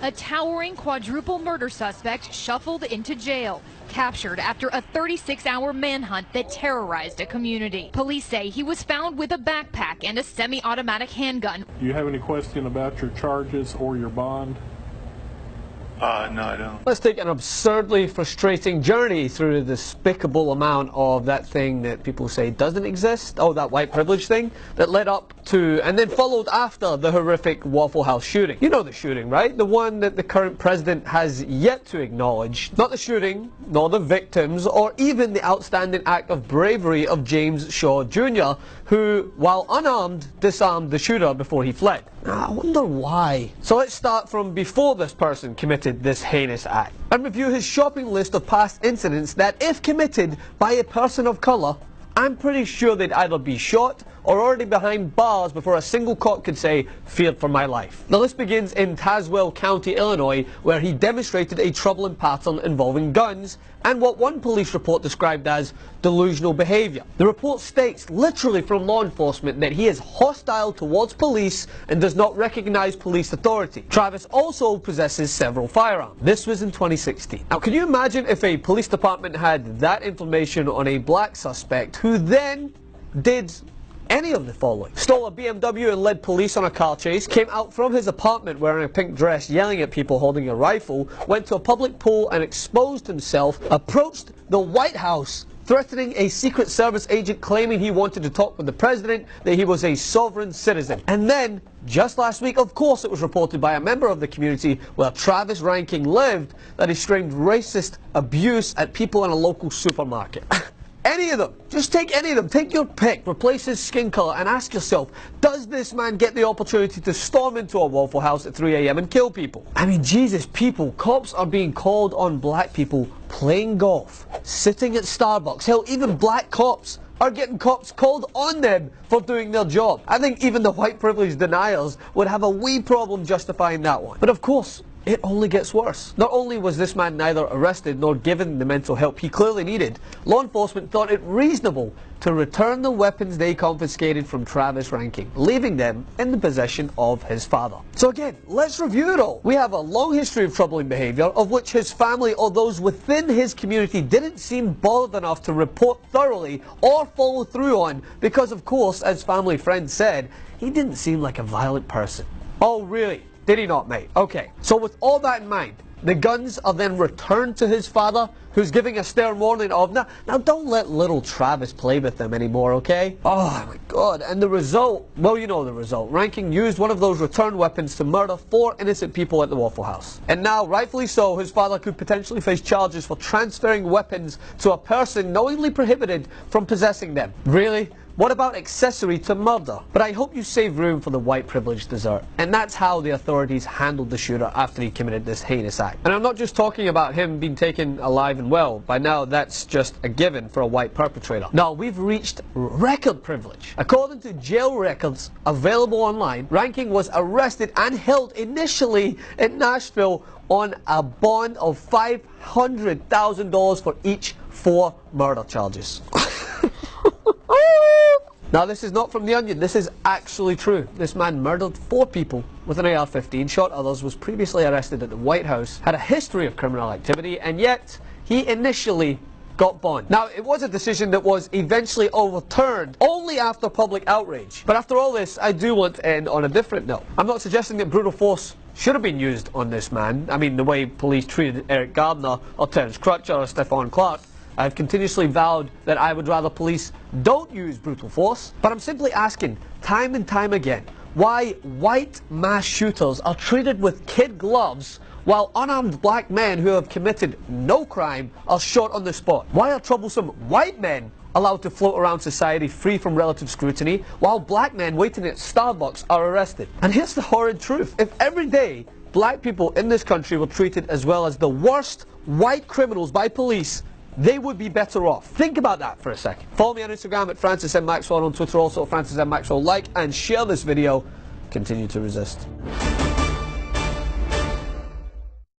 A towering quadruple murder suspect shuffled into jail, captured after a 36-hour manhunt that terrorized a community. Police say he was found with a backpack and a semi-automatic handgun. Do you have any question about your charges or your bond? No, I don't. Let's take an absurdly frustrating journey through the despicable amount of that thing that people say doesn't exist. Oh, that white privilege thing that led up to and then followed after the horrific Waffle House shooting. You know the shooting, right? The one that the current president has yet to acknowledge. Not the shooting, nor the victims, or even the outstanding act of bravery of James Shaw Jr., who, while unarmed, disarmed the shooter before he fled. I wonder why. So let's start from before this person committed this heinous act and review his shopping list of past incidents that, if committed by a person of colour, I'm pretty sure they'd either be shot or already behind bars before a single cop could say, "Feared for my life." The list begins in Tazewell County, Illinois, where he demonstrated a troubling pattern involving guns and what one police report described as delusional behaviour. The report states, literally from law enforcement, that he is hostile towards police and does not recognise police authority. Travis also possesses several firearms. This was in 2016. Now, can you imagine if a police department had that information on a black suspect who then did any of the following? Stole a BMW and led police on a car chase, came out from his apartment wearing a pink dress yelling at people holding a rifle, went to a public pool and exposed himself, approached the White House threatening a Secret Service agent claiming he wanted to talk with the president, that he was a sovereign citizen. And then, just last week, of course, it was reported by a member of the community where Travis Reinking lived that he streamed racist abuse at people in a local supermarket. Any of them. Just take any of them. Take your pick. Replace his skin colour and ask yourself, does this man get the opportunity to storm into a Waffle House at 3 a.m. and kill people? I mean, Jesus, people, cops are being called on black people playing golf, sitting at Starbucks. Hell, even black cops are getting cops called on them for doing their job. I think even the white privilege deniers would have a wee problem justifying that one. But of course, it only gets worse. Not only was this man neither arrested nor given the mental help he clearly needed, law enforcement thought it reasonable to return the weapons they confiscated from Travis Reinking, leaving them in the possession of his father. So again, let's review it all. We have a long history of troubling behaviour, of which his family or those within his community didn't seem bothered enough to report thoroughly or follow through on, because of course, as family friends said, he didn't seem like a violent person. Oh really? Did he not, mate? Okay, so with all that in mind, the guns are then returned to his father, who's giving a stern warning of, now don't let little Travis play with them anymore, okay? Oh my God, and the result, well, you know the result. Reinking used one of those return weapons to murder 4 innocent people at the Waffle House. And now, rightfully so, his father could potentially face charges for transferring weapons to a person knowingly prohibited from possessing them. Really? What about accessory to murder? But I hope you save room for the white privilege dessert. And that's how the authorities handled the shooter after he committed this heinous act. And I'm not just talking about him being taken alive and well. By now, that's just a given for a white perpetrator. Now, we've reached record privilege. According to jail records available online, Reinking was arrested and held initially in Nashville on a bond of $500,000 for each 4 murder charges. Now, this is not from The Onion. This is actually true. This man murdered 4 people with an AR-15, shot others, was previously arrested at the White House, had a history of criminal activity, and yet he initially got bond. Now, it was a decision that was eventually overturned only after public outrage. But after all this, I do want to end on a different note. I'm not suggesting that brutal force should have been used on this man. I mean, the way police treated Eric Gardner or Terence Crutcher or Stephon Clark. I've continuously vowed that I would rather police don't use brutal force, but I'm simply asking, time and time again, why white mass shooters are treated with kid gloves while unarmed black men who have committed no crime are shot on the spot. Why are troublesome white men allowed to float around society free from relative scrutiny, while black men waiting at Starbucks are arrested? And here's the horrid truth. If every day black people in this country were treated as well as the worst white criminals by police, they would be better off. Think about that for a second. Follow me on Instagram at Francis M. Maxwell, on Twitter also at Francis M. Maxwell. Like and share this video. Continue to resist.